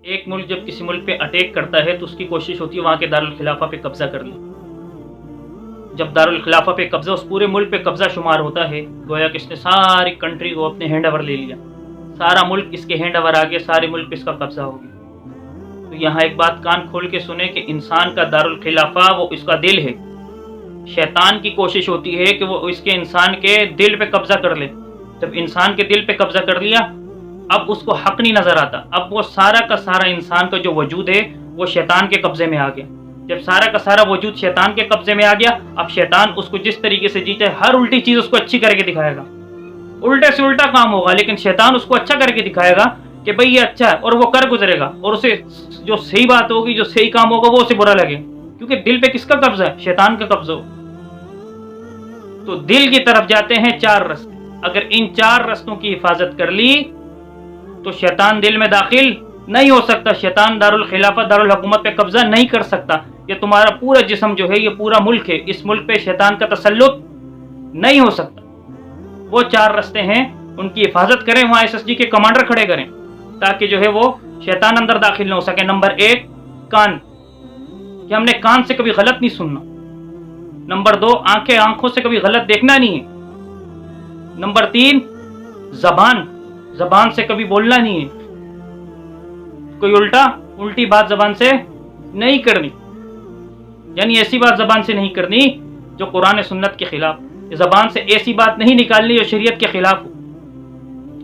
ایک ملک جب کسی ملک پہ اٹیک کرتا ہے تو اس کی کوشش ہوتی ہے وہاں کے دارالخلافہ پہ قبضہ کر لیں. جب دارالخلافہ پہ قبضہ اس پورے ملک پہ قبضہ شمار ہوتا ہے، گویا کہ اس نے ساری کنٹری کو اپنے ہینڈ اوور لے لیا، سارا ملک اس کے ہینڈ اوور آ گیا، سارے ملک پہ اس کا قبضہ ہو گیا. تو یہاں ایک بات کان کھول کے سنیں کہ انسان کا دارالخلافہ وہ اس کا دل ہے. شیطان کی کوشش ہوتی ہے کہ وہ اس کے انسان کے دل پہ قبضہ کر لے. جب انسان کے دل پہ قبضہ کر لیا، اب اس کو حق نہیں نظر آتا، اب وہ سارا کا سارا انسان کا جو وجود ہے وہ شیطان کے قبضے میں آ گیا. جب سارا کا سارا وجود شیطان کے قبضے میں آ گیا، اب شیطان اس کو جس طریقے سے جیتے ہر الٹی چیز اس کو اچھی کر کے دکھائے گا، الٹے سے الٹا کام ہوگا، لیکن شیطان اس کو اچھا کر کے دکھائے گا کہ بھئی یہ اچھا ہے، اور وہ کر گزرے گا، اور اسے جو صحیح بات ہوگی، جو صحیح کام ہوگا وہ اسے برا لگے، کیونکہ دل پہ کس کا قبضہ ہے؟ شیطان کا قبضہ ہو. تو دل کی طرف جاتے ہیں 4 رستے. اگر ان 4 رستوں کی حفاظت کر لی تو شیطان دل میں داخل نہیں ہو سکتا، شیطان دارالخلافہ دارالحکومت پہ قبضہ نہیں کر سکتا. یہ تمہارا پورا جسم جو ہے، یہ پورا ملک ہے، اس ملک پہ شیطان کا تسلط نہیں ہو سکتا. وہ 4 رستے ہیں، ان کی حفاظت کریں، وہاں SSG کے کمانڈر کھڑے کریں تاکہ جو ہے وہ شیطان اندر داخل نہ ہو سکے. نمبر 1 کان، کہ ہم نے کان سے کبھی غلط نہیں سننا. نمبر 2 آنکھیں، آنکھوں سے کبھی غلط دیکھنا نہیں ہے. نمبر 3 زبان، زبان سے کبھی بولنا نہیں ہے، کوئی الٹی بات زبان سے نہیں کرنی، یعنی ایسی بات زبان سے نہیں کرنی جو قرآن سنت کے خلاف، زبان سے ایسی بات نہیں نکالنی جو شریعت کے خلاف ہو.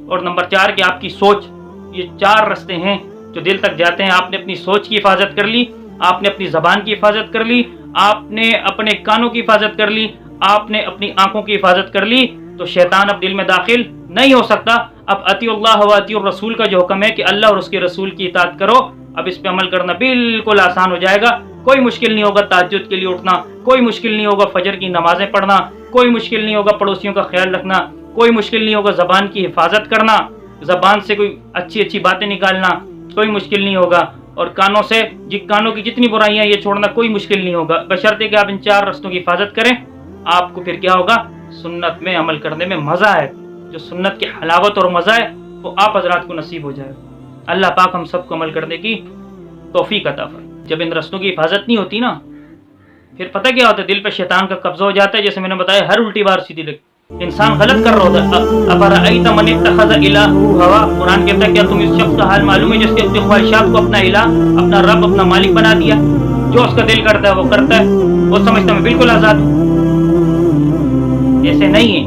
اور نمبر 4 کہ آپ کی سوچ. یہ 4 رستے ہیں جو دل تک جاتے ہیں. آپ نے اپنی سوچ کی حفاظت کر لی، آپ نے اپنی زبان کی حفاظت کر لی، آپ نے اپنے کانوں کی حفاظت کر لی، آپ نے اپنی آنکھوں کی حفاظت کر لی، تو شیطان اب دل میں داخل نہیں ہو سکتا. اب اطیع اللہ و اطیع الرسول کا جو حکم ہے کہ اللہ اور اس کے رسول کی اطاعت کرو، اب اس پہ عمل کرنا بالکل آسان ہو جائے گا. کوئی مشکل نہیں ہوگا تہجد کے لیے اٹھنا، کوئی مشکل نہیں ہوگا فجر کی نمازیں پڑھنا، کوئی مشکل نہیں ہوگا پڑوسیوں کا خیال رکھنا، کوئی مشکل نہیں ہوگا زبان کی حفاظت کرنا، زبان سے کوئی اچھی باتیں نکالنا کوئی مشکل نہیں ہوگا، اور کانوں سے کانوں کی جتنی برائیاں یہ چھوڑنا کوئی مشکل نہیں ہوگا، بشرطے کہ آپ ان 4 رستوں کی حفاظت کریں. آپ کو پھر کیا ہوگا؟ سنت میں عمل کرنے میں مزہ ہے. جو سنت کی حلاوت اور مزہ ہے وہ آپ حضرات کو نصیب ہو جائے. اللہ پاک ہم سب کو عمل کرنے کی توفیق عطا فرمائے. جب ان رستوں کی حفاظت نہیں ہوتی نا، پھر پتہ کیا ہوتا ہے؟ دل پہ شیطان کا قبضہ ہو جاتا ہے. جیسے میں نے بتایا، ہر الٹی بار سیدھی لگتی، انسان غلط کر رہا ہوتا ہے. افرأیت من اتخذ الہہ ہوا، قرآن کہتا ہے کیا تم اس شخص کا حال معلوم ہے جس کے اپنی خواہشات کو اپنا الہ، اپنا رب، اپنا مالک بنا دیا؟ جو اس کا دل کرتا ہے وہ کرتا ہے، وہ سمجھتا ہے میں بالکل آزاد ہوں. ایسے نہیں ہے.